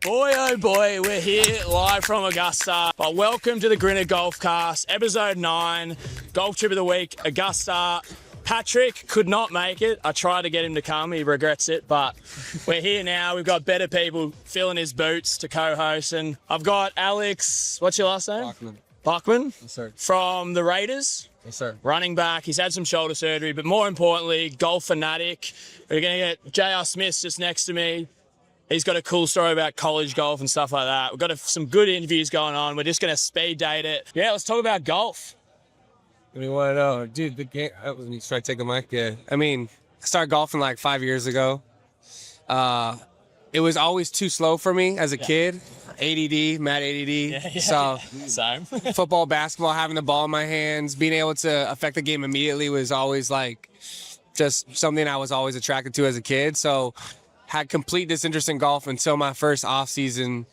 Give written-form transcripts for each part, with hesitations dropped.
Boy, oh boy, we're here live from Augusta. But welcome to the GrinnaGolfCast, episode 9, golf trip of the week, Augusta. Patrick could not make it. I tried to get him to come. He regrets it, but we're here now. We've got better people filling his boots to co-host. And I've got Alex, what's your last name? Bachman? Yes, sir. From the Raiders. Yes, sir. Running back. He's had some shoulder surgery, but more importantly, golf fanatic. We're going to get J.R. Smith just next to me. He's got a cool story about college golf and stuff like that. We've got some good interviews going on. We're just going to speed date it. Yeah, let's talk about golf. What do you want to know? Dude, the game, you try to take the mic? Yeah. I mean, I started golfing like 5 years ago. It was always too slow for me as a kid. ADD, mad ADD. Yeah. So Same. football, basketball, having the ball in my hands, being able to affect the game immediately was always like just something I was always attracted to as a kid. So had complete disinterest in golf until my first off season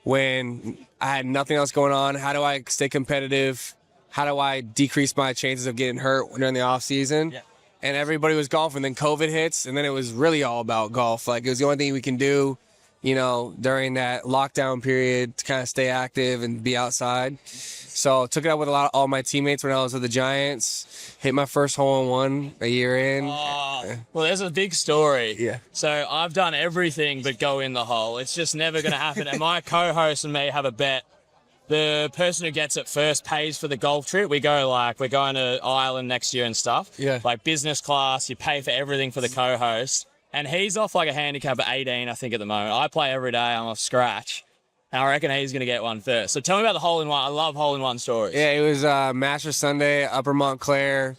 when I had nothing else going on. How do I stay competitive? How do I decrease my chances of getting hurt during the off season? Yeah. And everybody was golfing. Then COVID hits, and then it was really all about golf. Like, it was the only thing we can do, you know, during that lockdown period to kind of stay active and be outside. So took it up with all my teammates when I was with the Giants. Hit my first hole-in-one a year in. Oh, well, there's a big story. Yeah. So I've done everything but go in the hole. It's just never going to happen. And my co-host and me have a bet. The person who gets it first pays for the golf trip. We're going to Ireland next year and stuff. Yeah. Like business class, you pay for everything for the co-host. And he's off like a handicap at 18, I think, at the moment. I play every day. I'm off scratch. And I reckon he's going to get one first. So tell me about the hole-in-one. I love hole-in-one stories. Yeah, it was Masters Sunday, Upper Montclair.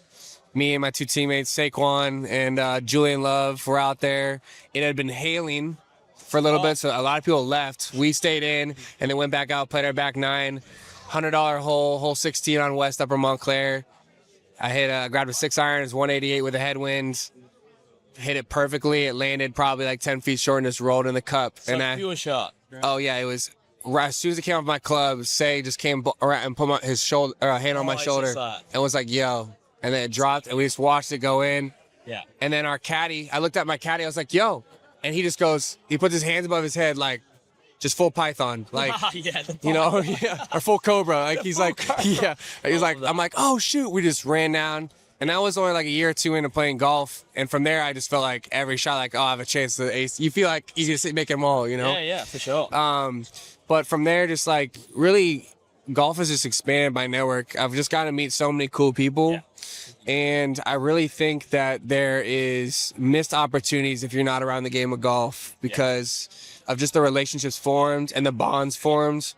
Me and my two teammates, Saquon and Julian Love, were out there. It had been hailing for a little bit, so a lot of people left. We stayed in and then went back out, played our back nine. $100 hole 16 on West Upper Montclair. I grabbed a 6-iron, it was 188 with a headwind. Hit it perfectly. It landed probably like 10 feet short and just rolled in the cup. So pure shot. Oh, yeah, it was. Right, as soon as it came off my club, Say just came around and put his shoulder, hand on my shoulder and was like, yo. And then it dropped, and we just watched it go in. Yeah. And then our caddy, I looked at my caddy, I was like, yo. And he just goes, he puts his hands above his head, like, just full python. Like, yeah, you know, yeah, or full cobra. Like, he's like, yeah. He's like, I'm like, oh, shoot. We just ran down. And that was only like a year or two into playing golf. And from there, I just felt like every shot, like, oh, I have a chance to ace. You feel like you just make them all, you know? Yeah, for sure. But from there, just like really, golf has just expanded my network. I've just gotten to meet so many cool people. Yeah. And I really think that there is missed opportunities if you're not around the game of golf because of just the relationships formed and the bonds formed.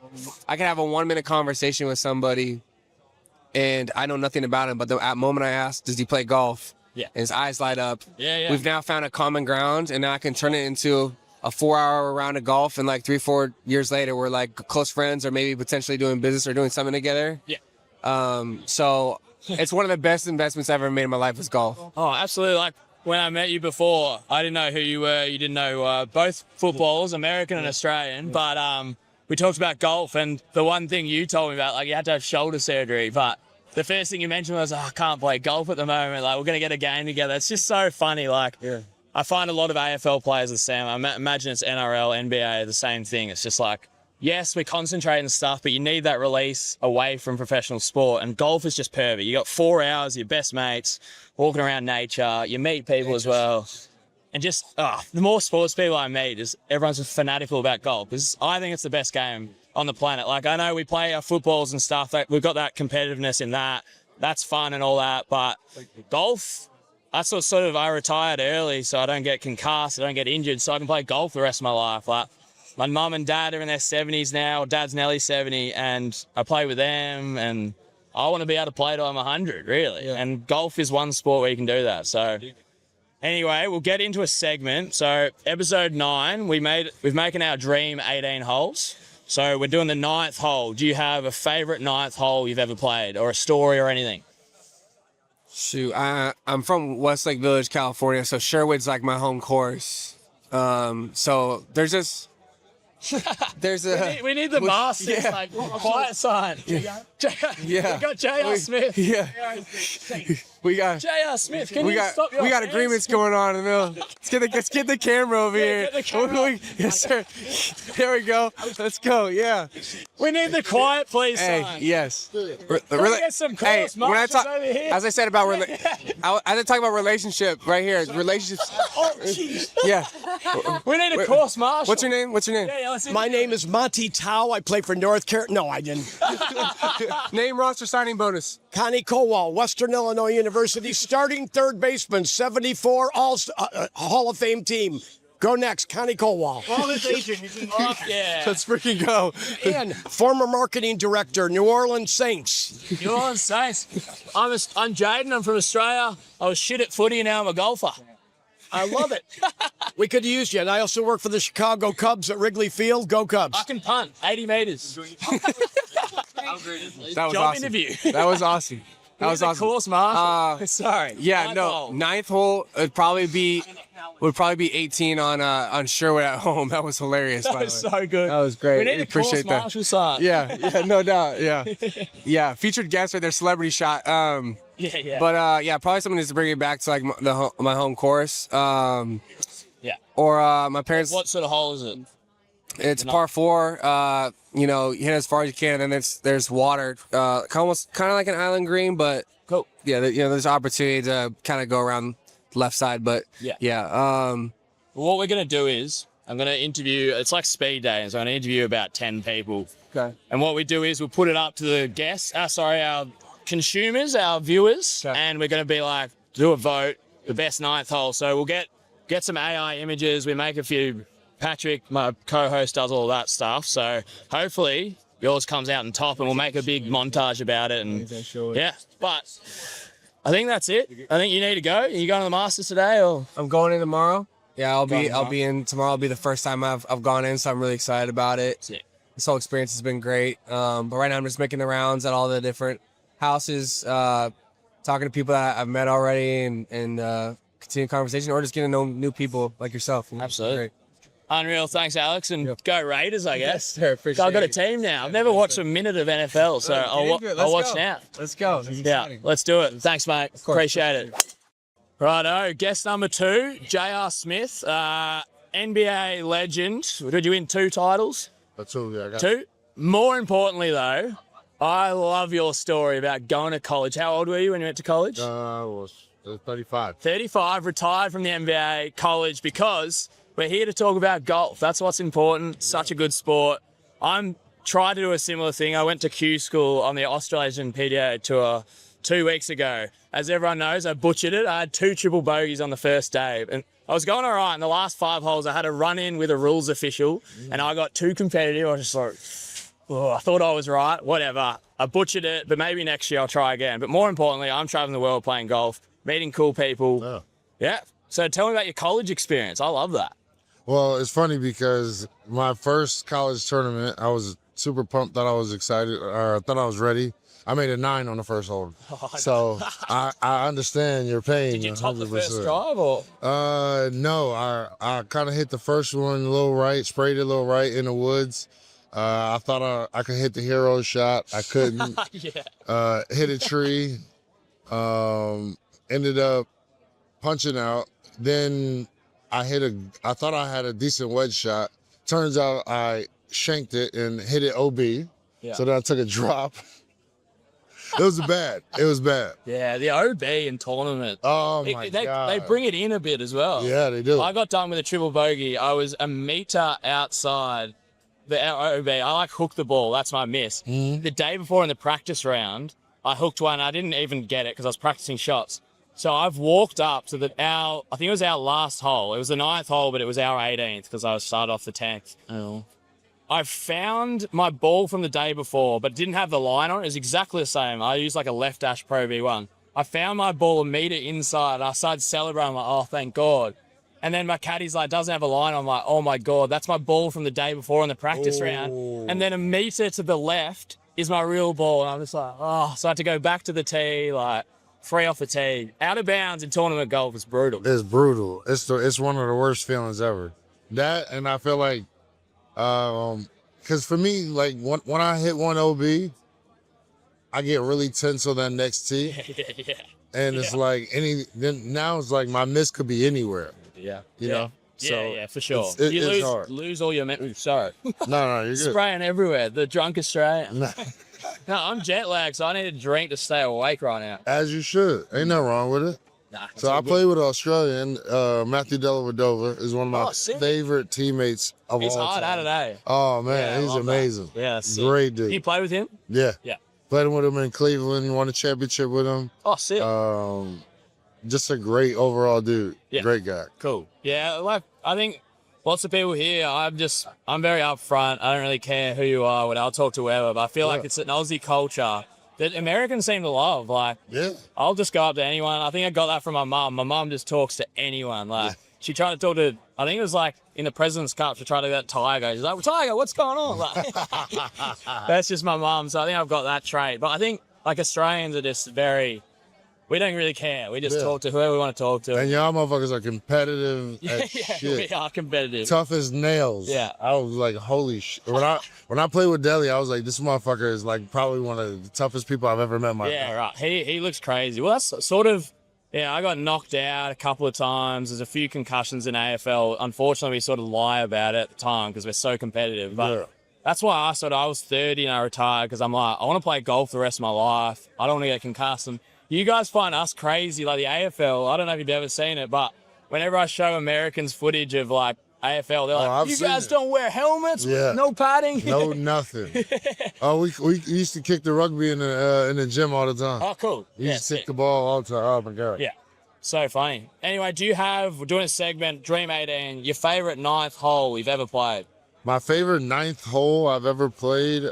I can have a 1-minute conversation with somebody and I know nothing about him, but the moment I ask, does he play golf? Yeah. And his eyes light up. Yeah. We've now found a common ground, and now I can turn it into a 4-hour round of golf, and like 3-4 years later, we're like close friends or maybe potentially doing business or doing something together. Yeah. So it's one of the best investments I've ever made in my life is golf. Oh, absolutely. Like when I met you before, I didn't know who you were. You didn't know both footballers, American and Australian. But we talked about golf, and the one thing you told me about, like you had to have shoulder surgery, but the first thing you mentioned was, I can't play golf at the moment. Like, we're going to get a game together. It's just so funny. Like, I find a lot of AFL players the same. I imagine it's NRL, NBA, the same thing. It's just like, yes, we concentrate and stuff, but you need that release away from professional sport. And golf is just perfect. You got 4 hours, your best mates, walking around nature. You meet people as well. And just, the more sports people I meet, is everyone's just fanatical about golf. Because I think it's the best game on the planet. Like, I know we play our footballs and stuff. We've got that competitiveness in that. That's fun and all that. But golf, that's what sort of, I retired early so I don't get concussed, I don't get injured, so I can play golf the rest of my life. Like, my mum and dad are in their 70s now. Dad's nearly 70, and I play with them, and I want to be able to play till I'm 100, really. Yeah. And golf is one sport where you can do that. So anyway, we'll get into a segment. So episode 9, we've making our dream 18 holes. So we're doing the 9th hole. Do you have a favorite 9th hole you've ever played, or a story or anything? Shoot, I'm from Westlake Village, California, so Sherwood's like my home course. So there's just we need the master, like quiet sign. Yeah. We got J.R. Smith. Yeah. We got J.R. Smith, can we you got stop your we got hands? agreements going on in the middle. Let's get the camera over here. get the camera. Yes, sir. There we go. Let's go. Yeah. We need the quiet, please, Hey, sign. yes. Get some Hey, course when I marshals talk, over here. as I said about I talk about relationship right here. Relationships. Oh, jeez. Yeah. We need a course marshal. What's your name? What's your name? Yeah, let's My name is Monty Tao. I play for North Carolina. No, I didn't. Name, roster, signing bonus. Connie Kowal, Western Illinois University, starting third baseman, 74 Hall of Fame team. Go next, Connie Kowal. Yeah. Let's freaking go. And former marketing director, New Orleans Saints. New Orleans Saints. I'm Jayden. I'm from Australia. I was shit at footy and now I'm a golfer. I love it. We could use you. And I also work for the Chicago Cubs at Wrigley Field. Go Cubs. I can punt 80 meters. That was Job awesome. interview. That was awesome. That was awesome. Course marshal. Sorry. Yeah, no. Ninth hole would probably be 18 on Sherwood at home. That was hilarious. That by the was way. so good. That was great. We need a course Appreciate that. marshal sign. Yeah, no doubt. Yeah, yeah. Featured guest right there, celebrity shot. Yeah. But yeah, probably someone needs to bring it back to like my home course. Yeah. Or my parents. What sort of hole is it? It's par 4. You know, you hit as far as you can, and then there's water. Almost kind of like an island green, but Cool. yeah, there's opportunity to kind of go around the left side. But yeah. What we're going to do is I'm going to interview, it's like speed dating, so I'm going to interview about 10 people. Okay. And what we do is we'll put it up to the guests, our consumers, our viewers, Okay. and we're going to be like, do a vote, the best ninth hole. So we'll get some AI images, we make a few, Patrick, my co-host, does all that stuff. So hopefully yours comes out on top and we'll make a big montage about it. And yeah, but I think that's it. I think you need to go. Are you going to the Masters today or? I'm going in tomorrow. Yeah, I'll be in tomorrow. Will be the first time I've gone in, so I'm really excited about it. Sick. This whole experience has been great. But right now I'm just making the rounds at all the different houses, talking to people that I've met already, and continue conversation, or just getting to know new people like yourself. Absolutely. Great. Unreal. Thanks, Alex. And go Raiders, I guess. Sir, appreciate I've got a it. team now. I've never watched a minute of NFL, so I'll watch now. Let's go. That's Yeah, exciting. let's do it. Thanks, mate. Appreciate it. Righto, guest number 2, J.R. Smith, NBA legend. Did you win 2 titles? That's all, yeah, I got 2? More importantly, though, I love your story about going to college. How old were you when you went to college? I was 35. 35, retired from the NBA, college, because we're here to talk about golf. That's what's important. Such a good sport. I'm trying to do a similar thing. I went to Q school on the Australasian PDA Tour 2 weeks ago. As everyone knows, I butchered it. I had 2 triple bogeys on the first day. And I was going all right. In the last 5 holes, I had a run-in with a rules official, and I got too competitive. I was just like, oh, I thought I was right. Whatever. I butchered it, but maybe next year I'll try again. But more importantly, I'm traveling the world playing golf, meeting cool people. Yeah. Yeah. So tell me about your college experience. I love that. Well, it's funny because my first college tournament, I was super pumped, thought I was excited, or thought I was ready. I made a 9 on the first hole. So I understand your pain. Did you top the 100%. first drive or? No, I kind of hit the first one a little right, sprayed it a little right in the woods. I thought I could hit the hero shot. I couldn't. Yeah. Hit a tree. Ended up punching out. Then I thought I had a decent wedge shot. Turns out I shanked it and hit it OB. Yeah. So then I took a drop. It was bad. It was bad. Yeah, the OB in tournament. Oh my God. They bring it in a bit as well. Yeah, they do. I got done with a triple bogey. I was a meter outside the OB. I like hooked the ball. That's my miss. Mm-hmm. The day before in the practice round, I hooked one. I didn't even get it because I was practicing shots. So I've walked up to I think it was our last hole. It was the 9th hole, but it was our 18th because I started off the 10th. Oh. I found my ball from the day before, but didn't have the line on it. It was exactly the same. I used like a Left Dash Pro V1. I found my ball a meter inside. I started celebrating. I'm like, oh, thank God. And then my caddy's like, doesn't have a line. I'm like, oh my God, that's my ball from the day before in the practice round. And then a meter to the left is my real ball. And I'm just like, oh, so I had to go back to the tee, like 3 off the tee. Out of bounds in tournament golf is brutal. It's brutal. It's one of the worst feelings ever. That, and I feel like, because for me, like when I hit one OB, I get really tense on that next tee. Yeah. and it's like now it's like my miss could be anywhere. Yeah. You know. Yeah, for sure. It's You hard. lose all your sorry. No, you're good. Spraying everywhere. The drunk Australian. Nah, No, I'm jet lagged, so I need a drink to stay awake right now. as you should. Ain't nothing wrong with it. Nah. So I play with an Australian, Matthew Dellavedova is one of my Oh, sick. favorite teammates of He's all hard time. at it, eh? Oh man, Yeah, I he's love that. amazing. Yeah, that's sick. Great dude. You play with him? Yeah. Yeah. Played with him in Cleveland, won a championship with him. Oh, sick. Just a great overall dude. Yeah. Great guy. Cool. Yeah, like I think lots of people here, I'm very upfront. I don't really care who you are, I'll talk to whoever, but I feel like it's an Aussie culture that Americans seem to love. Like, Yeah. I'll just go up to anyone. I think I got that from my mum. My mum just talks to anyone. Like, she tried to talk to, I think it was like in the President's Cup, she tried to get Tiger. She's like, well, Tiger, what's going on? Like, that's just my mum. So I think I've got that trait. But I think like Australians are just we don't really care. We just talk to whoever we want to talk to. And y'all motherfuckers are competitive as shit. We are competitive. Tough as nails. Yeah. I was like, holy shit. When I played with Deli, I was like, this motherfucker is like probably one of the toughest people I've ever met in my life. Yeah, right. He looks crazy. Well, that's sort of, I got knocked out a couple of times. There's a few concussions in AFL. Unfortunately, we sort of lie about it at the time because we're so competitive. But that's why I was 30 and I retired because I'm like, I want to play golf the rest of my life. I don't want to get concussed. And you guys find us crazy, like the AFL. I don't know if you've ever seen it, but whenever I show Americans footage of like AFL, they're like, I've you seen guys it. don't wear helmets? Yeah. No padding? No, nothing. We used to kick the rugby in the gym all the time. Oh, cool. We used to kick the ball all the time. Oh my God. Yeah. So funny. Anyway, we're doing a segment, Dream 18, your favorite ninth hole you've ever played? My favorite ninth hole I've ever played,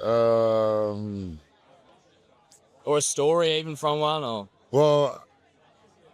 Or a story even from one? Or well,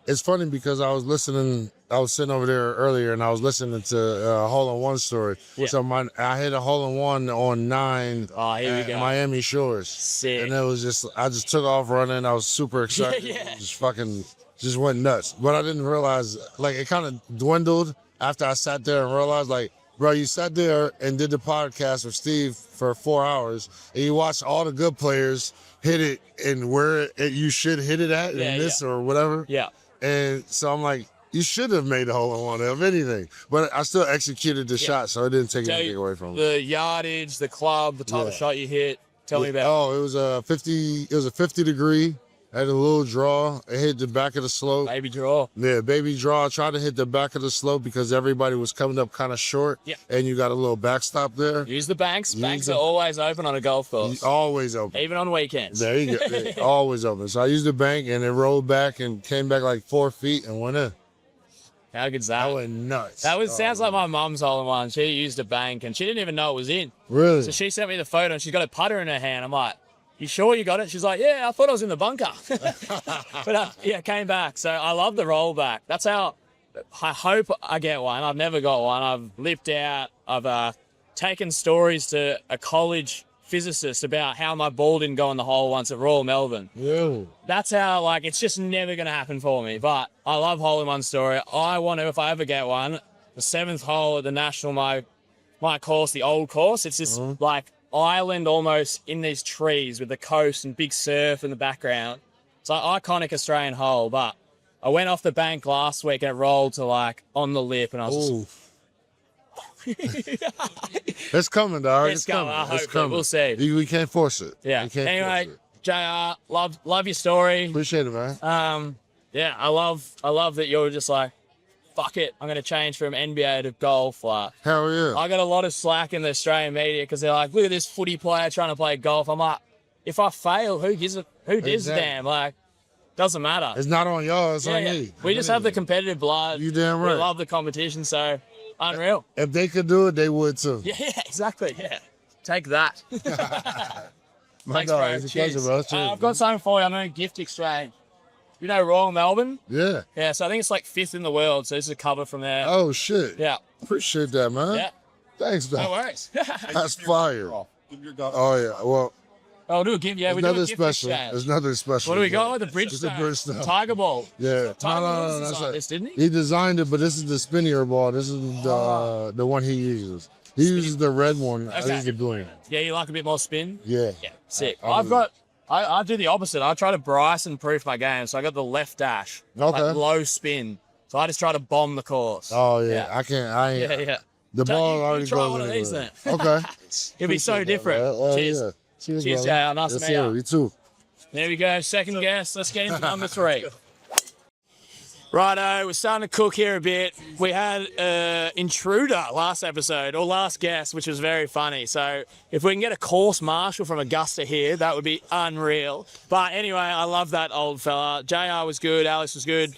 it's funny because I was sitting over there earlier and I was listening to a hole-in-one story. Yeah. So I hit a hole-in-one on 9 Oh, here we at go. Miami Shores. Sick. And it was I just took off running. I was super excited. Yeah. Just went nuts. But I didn't realize, like, it kind of dwindled after I sat there and realized, like, bro, you sat there and did the podcast with Steve for 4 hours and you watched all the good players hit it and where you should hit it at in this or whatever. Yeah. And so I'm like, you should have made a hole-in-one of anything. But I still executed the shot, so it didn't take anything away from it. The yardage, the club, the type of shot you hit. Tell me about it. Oh, it was a 50 degree. Had a little draw. It hit the back of the slope. Baby draw. Yeah, baby draw. I tried to hit the back of the slope because everybody was coming up kind of short. Yeah. And you got a little backstop there. Use the banks. Banks are always open on a golf course. Always open. Even on weekends. There you go. Yeah, always open. So I used the bank and it rolled back and came back like 4 feet and went in. How good's that? I went nuts. Sounds like my mum's hole-in-one. She used a bank and she didn't even know it was in. Really? So she sent me the photo and she's got a putter in her hand. I'm like, you sure you got it? She's like, yeah, I thought I was in the bunker. But came back. So I love the rollback. That's how I hope I get one. I've never got one. I've lipped out. I've taken stories to a college physicist about how my ball didn't go in the hole once at Royal Melbourne. Yeah. That's how, like, it's just never going to happen for me. But I love hole-in-one story. I want to, if I ever get one, the 7th hole at the National, my course, the old course, it's this, like, island almost in these trees with the coast and big surf in the background. It's like iconic Australian hole, but I went off the bank last week and it rolled to, like, on the lip, and I was just... It's coming, dog. It's coming. coming. I It's hope coming. We'll see. We can't force it. Yeah. We can't Anyway, force it. JR, love your story. Appreciate it, man. Yeah, I love that you're just like, fuck it, I'm gonna change from NBA to golf. Like, Hell yeah. I got a lot of slack in the Australian media because they're like, look at this footy player trying to play golf. I'm like, if I fail, who gives a damn? Like, doesn't matter. It's not on y'all. It's on me. We just have the competitive blood. You damn right. We love the competition, so unreal. If they could do it, they would too. Yeah, exactly. Yeah, take that. My Thanks, dog, bro. it's a Cheers. pleasure, bro. Cheers. I've got something for you. I'm doing a gift exchange. You know Royal Melbourne? Yeah. Yeah, so I think it's like 5th in the world. So this is a cover from there. Oh shit. Yeah. Appreciate that, man. Yeah. Thanks, man. No worries. That's fire. Oh yeah. Well, I'll do a gift. Yeah, we do a another gift special. exchange. There's another special. What do we got with the It's the Bridgestone? Bridgestone. Tiger ball. Yeah. Tiger No, Woods that's designed right. this, didn't he? He designed it, but this is the spinnier ball. This is the one he uses. He uses the red one. I Okay. use the blue one. Yeah, you like a bit more spin? Yeah. Yeah, sick. I'll I've do got I do the opposite. I try to Bryson proof my game, so I got the left dash, Okay. like low spin. So I just try to bomb the course. Oh yeah, I can't. I ain't. Yeah. The ball you already try goes one of these anywhere. then. Okay. It'd be so different. Cheers. Yeah. Cheers, Cheers, brother. JR. Nice to Yes, meet sir. you. You too. There we go. Second guess. Let's get into number 3. Righto, we're starting to cook here a bit. We had an intruder last episode, or last guest, which was very funny. So if we can get a course marshal from Augusta here, that would be unreal. But anyway, I love that old fella. JR was good, Alex was good.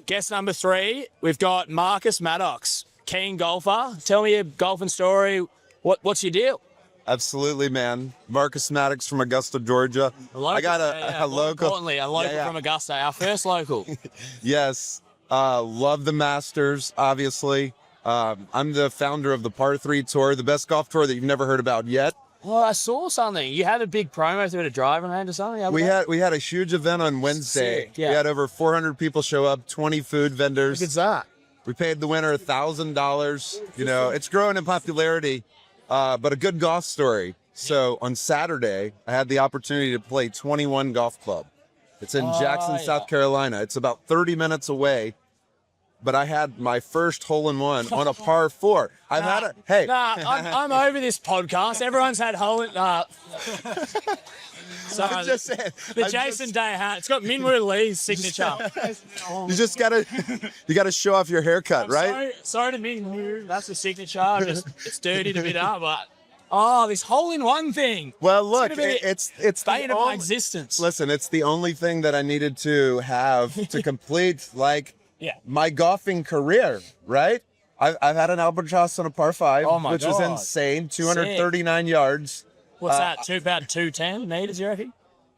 Guest number 3, we've got Marcus Maddox, keen golfer. Tell me your golfing story. What's your deal? Absolutely, man. Marcus Maddox from Augusta, Georgia. I got a local. Importantly, a local from Augusta, our first local. Yes. Love the Masters, obviously. I'm the founder of the Par 3 Tour, the best golf tour that you've never heard about yet. Well, I saw something. You had a big promo through the driving range or something? We had a huge event on Wednesday. Sick, yeah. We had over 400 people show up, 20 food vendors. Look at that. We paid the winner $1,000. You know, it's growing in popularity, but a good golf story. So on Saturday, I had the opportunity to play 21 Golf Club. It's in Jackson, South Carolina. It's about 30 minutes away. But I had my first hole-in-one on a par 4. I'm over this podcast. Everyone's had Sorry, I'm just saying. the Jason Day hat. It's got Minwoo Lee's signature. You gotta show off your haircut, right? Sorry to Minwoo. That's the signature. It's dirty to bit up, but this hole-in-one thing. Well, look, It's it's bane the of my only, existence. listen, it's the only thing that I needed to have to complete my golfing career, right? I've had an albatross on a par 5, which was God. insane, 239 yards. What's that? About 210 meters, you reckon?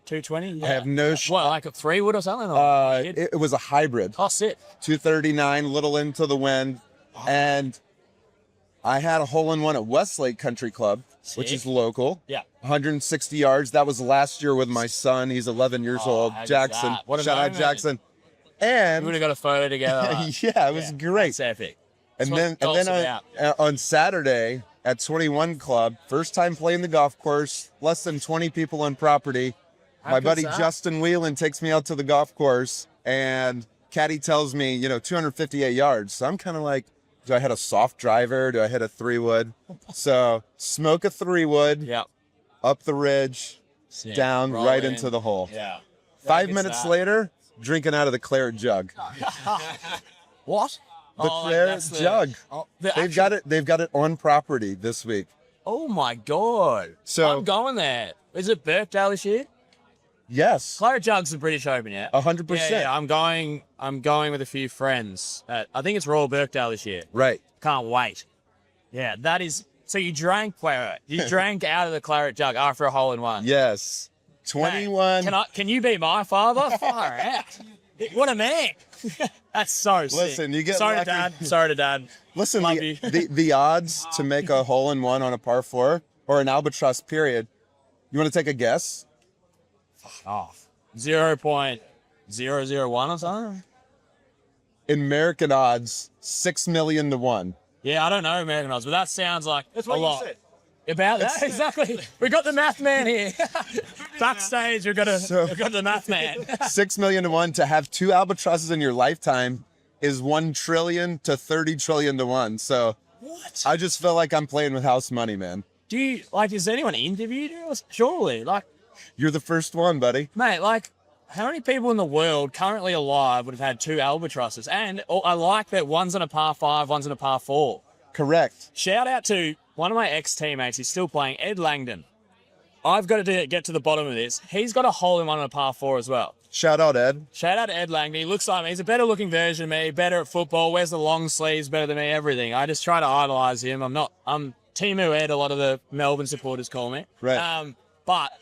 220? Yeah. I have no What, like a 3 wood or something? Or it was a hybrid. oh, sick. 239, little into the wind, and I had a hole-in-one at Westlake Country Club, which is local. Yeah. 160 yards. That was last year with my son. He's 11 years old. how'd you Jackson. that? What a Shout out moment. Jackson. We And would have got a photo together. yeah, it was great. That's epic. And That's what then golf's about. on Saturday at 21 Club, first time playing the golf course, less than 20 people on property. My good's buddy that? Justin Whelan takes me out to the golf course, and caddy tells me, 258 yards. So I'm kind of like, do I hit a soft driver? Do I hit a 3-wood? So smoke a 3-wood, Yep. up the ridge, Sick. down, Roll right in. into the hole. Yeah. 5 gets minutes that. later, drinking out of the claret jug. What? The claret jug. They've got it on property this week. Oh my God. So- I'm going there. Is it Birkdale this year? Yes, Claret Jug's the British Open, yeah? 100%. Yeah, I'm going with a few friends. I think it's Royal Birkdale this year. Right. Can't wait. Yeah, that is. So you drank you drank out of the claret jug after a hole-in-one. Yes. 21. Can you be my father? Far out. What a man. That's so sick. Listen, you get Sorry lucky. to dad. Sorry to dad. Listen, Love the, you. the odds to make a hole-in-one on a par 4 or an albatross period, you want to take a guess? Oh, 0.001 or something? In American odds, 6 million to 1. Yeah, I don't know American odds, but that sounds like That's a what you lot. said. About that, exactly. We got the math man here. Backstage, we've got the math man. 6 million to 1 to have 2 albatrosses in your lifetime is 1 trillion to 30 trillion to 1. So What? I just feel like I'm playing with house money, man. Do you, is anyone interviewed you? Surely, You're the first one, buddy. mate, how many people in the world currently alive would have had 2 albatrosses? And I like that one's on a par 5, one's on a par 4. Correct. Shout out to one of my ex-teammates. He's still playing, Ed Langdon. I've got to get to the bottom of this. He's got a hole-in-one on a par 4 as well. Shout out, Ed. Shout out to Ed Langdon. He looks like me. He's a better looking version of me, better at football, wears the long sleeves better than me, everything. I just try to idolise him. I'm Timu Ed, a lot of the Melbourne supporters call me. Right. But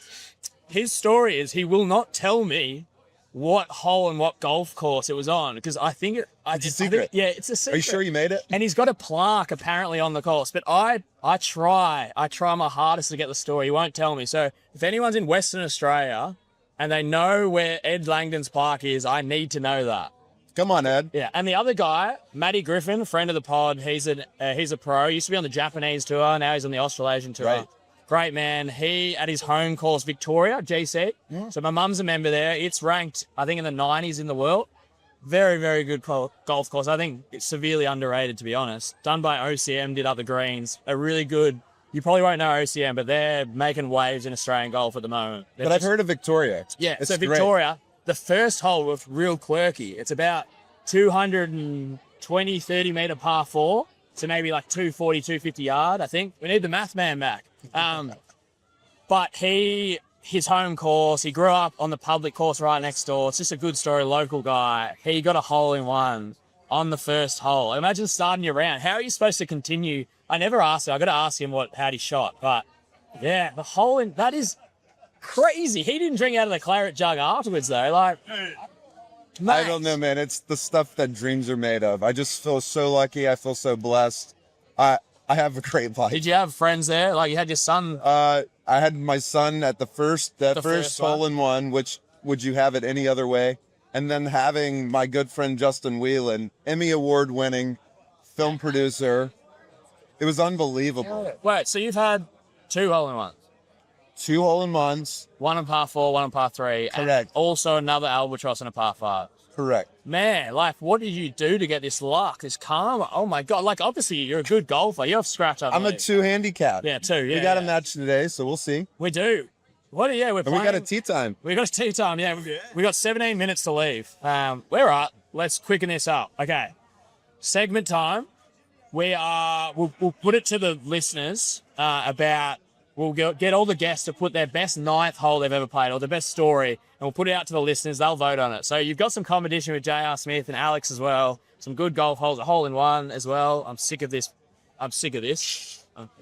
his story is he will not tell me what hole and what golf course it was on because I think It's a secret. it's a secret. Are you sure you made it? And he's got a plaque apparently on the course, but I try my hardest to get the story. He won't tell me. So if anyone's in Western Australia and they know where Ed Langdon's plaque is, I need to know that. Come on, Ed. Yeah, and the other guy, Matty Griffin, friend of the pod, he's a pro. He used to be on the Japanese tour. Now he's on the Australasian tour. Right. Great man. He, at his home course, Victoria, GC. So my mum's a member there. It's ranked, I think, in the 90s in the world. Very, very good golf course. I think it's severely underrated, to be honest. Done by OCM, did up the greens. A really good, you probably won't know OCM, but they're making waves in Australian golf at the moment. But I've heard of Victoria. Yeah, It's so great. Victoria, the first hole was real quirky. It's about 220, 30 metre par 4. So maybe like 240, 250 yard, I think. We need the math man back. But his home course, he grew up on the public course right next door. It's just a good story, local guy. He got a hole in one on the first hole. Imagine starting your round. How are you supposed to continue? I never asked him. I got to ask him how he shot. But yeah, the hole in, that is crazy. He didn't drink out of the claret jug afterwards though. Like, I don't know, man. It's the stuff that dreams are made of. I just feel so lucky. I feel so blessed. I have a great life. Did you have friends there? Like you had your son? I had my son at the first first one? hole in one, which would you have it any other way? And then having my good friend Justin Whelan, Emmy Award winning film producer. It was unbelievable. Wait, so you've had 2 hole-in-ones? 2 hole in ones. One on par 4, one on par 3. Correct. And also another albatross and a par 5. Correct. Man, like, what did you do to get this luck, this karma? Oh my God! Like, obviously, you're a good golfer. You have scratch up. I'm a 2 handicap. Yeah, 2. Yeah, we got a match today, so we'll see. We do. What? Yeah, we're And playing. we got a tea time. We got a tea time. Yeah, we got 17 minutes to leave. We're up. Let's quicken this up. Okay, segment time. We'll put it to the listeners about. We'll get all the guests to put their best 9th hole they've ever played or the best story, and we'll put it out to the listeners. They'll vote on it. So you've got some competition with J.R. Smith and Alex as well. Some good golf holes, a hole in one as well. I'm sick of this. I'm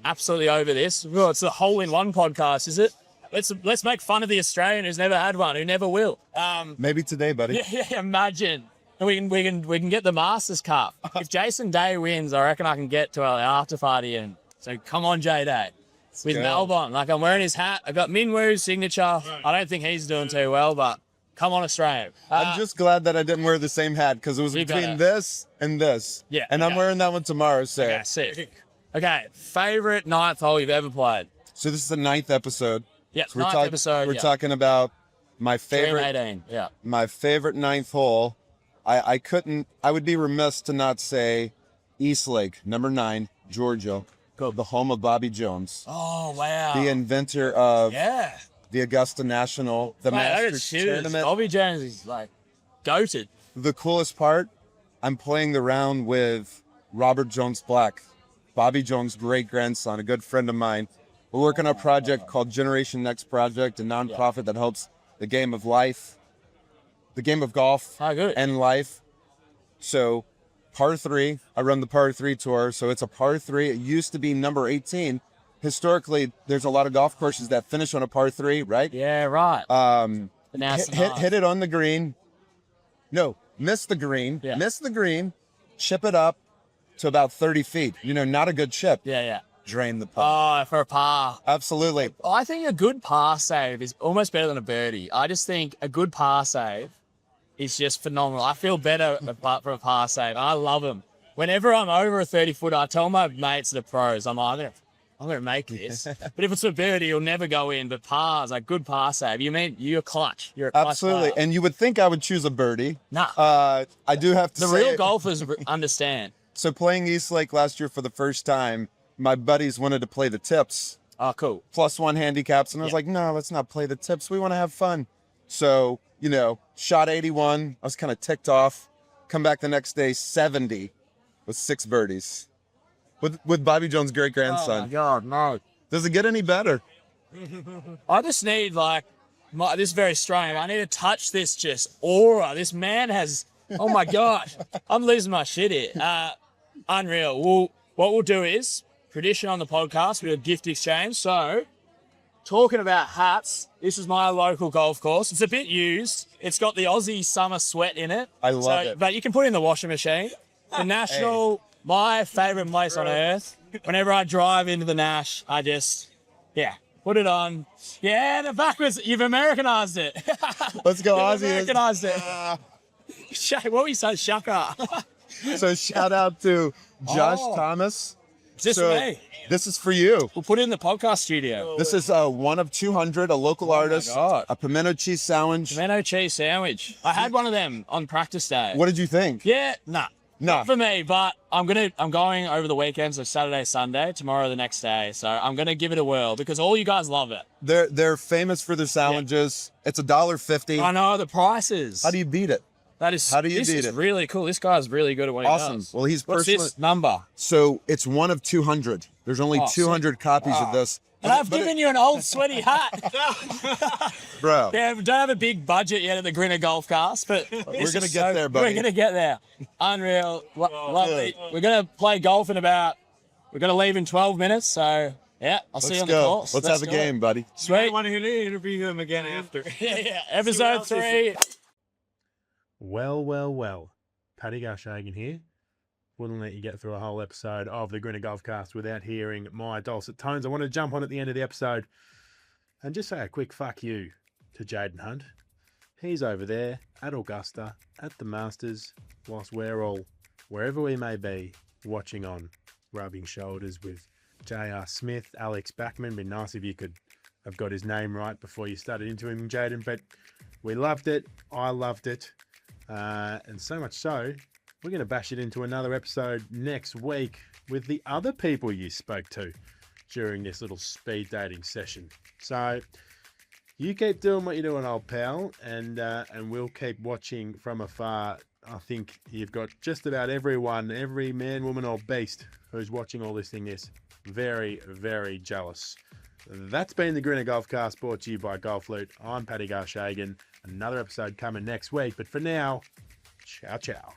absolutely over this. Oh, it's the hole in one podcast, is it? Let's make fun of the Australian who's never had one, who never will. Maybe today, buddy. Yeah, imagine. And we can get the Masters Cup. If Jason Day wins, I reckon I can get to our after party. And so come on, J Day. With go. Melbourne. Like, I'm wearing his hat. I've got Minwoo's signature. I don't think he's doing too well, but come on, Australia. I'm just glad that I didn't wear the same hat because it was You between better. this and this. Yeah, And I'm okay. wearing that one tomorrow, so. Yeah, sick. Okay, favorite 9th hole you've ever played? So this is the 9th episode. Yeah, So we're 9th episode. We're yeah. talking about my 3 and favorite 18. Yeah. my favorite 9th hole. I would be remiss to not say East Lake, number 9, Georgia, the home of Bobby Jones, Oh, wow. the inventor of yeah. the Augusta National, the Mate, I got Masters shooters. tournament. Bobby Jones is like goated. The coolest part, I'm playing the round with Robert Jones Black, Bobby Jones' great grandson, a good friend of mine. We're working on a project called Generation Next Project, a nonprofit that helps the game of life, the game of golf Oh, good. and life. So par 3, I run the par 3 tour. So it's a par 3. It used to be number 18. Historically, there's a lot of golf courses that finish on a par 3, right? Yeah, right. Um, But now it's hit it on the green. No, miss the green. Yeah. Miss the green. Chip it up to about 30 feet. Not a good chip. Yeah. Drain the putt. Oh, for a par. Absolutely. I think a good par save is almost better than a birdie. I just think a good par save is just phenomenal. I feel better for a par save. I love them. Whenever I'm over a 30-footer, I tell my mates that are pros, I'm like, I'm going to make this. But if it's a birdie, you'll never go in. But pars, like good par save. You're clutch. You're a clutch Absolutely. player. And you would think I would choose a birdie. Nah. I do have to The say real it. golfers understand. So playing East Lake last year for the first time, my buddies wanted to play the tips, Oh, cool. +1 handicaps. And I was like, no, let's not play the tips. We want to have fun. So, shot 81. I was kind of ticked off. Come back the next day, 70 with 6 birdies. With Bobby Jones' great Oh, my grandson. God, no. Does it get any better? I just need, this is very strange. I need to touch this just aura. This man has, oh my gosh. I'm losing my shit here. Unreal. What we'll do is, tradition on the podcast, we do a gift exchange. So, talking about hats, this is my local golf course. It's a bit used. It's got the Aussie summer sweat in it. I love it. But you can put it in the washing machine. The National, my favourite place on earth. Whenever I drive into the Nash, I just, put it on. Yeah, the backwards, you've Americanized it. Let's go, You've Aussie. Americanized it. What were you saying, Shaka? So shout out to Josh Oh. Thomas. Just So, for me. this is for you. We'll put it in the podcast studio. This is one of 200, a local artist, God. a pimento cheese sandwich. Tomato cheese sandwich. I had one of them on practice day. What did you think? Yeah, nah. Nah. Not for me, but I'm going over the weekend, so Saturday, Sunday, tomorrow the next day. So I'm gonna give it a whirl because all you guys love it. They're famous for their sandwiches. It's $1.50. I know the prices. How do you beat it? That is How do you this beat is it? really cool. This guy's really good at what he Awesome. does. Well, he's What's personally. this number? So it's one of 200. There's only Oh, 200 copies of this. And I've given you an old sweaty hat. Bro, Yeah, we don't have a big budget yet at the GrinnaGolfCast, but we're gonna get there, buddy. We're gonna get there. Unreal. Lovely. We're gonna play golf in we're gonna leave in 12 minutes, so yeah, I'll see you on Let's the go. course. Let's have a go. game, buddy. Sweet. I want to interview him again after. Yeah. Episode 3. Well. Paddy Garshagen here. Wouldn't let you get through a whole episode of the GrinnaGolfCast without hearing my dulcet tones. I want to jump on at the end of the episode and just say a quick fuck you to Jayden Hunt. He's over there at Augusta, at the Masters, whilst we're all, wherever we may be, watching on, rubbing shoulders with J.R. Smith, Alex Bachman. Be nice if you could have got his name right before you started into him, Jayden, but we loved it. I loved it. And so much so, we're going to bash it into another episode next week with the other people you spoke to during this little speed dating session. So you keep doing what you're doing, old pal, and we'll keep watching from afar. I think you've got just about everyone, every man, woman, or beast who's watching or listening this very, very jealous. That's been the GrinnaGolfCast, brought to you by Golf Loot. I'm Paddy Garshagen. Another episode coming next week, but for now, ciao.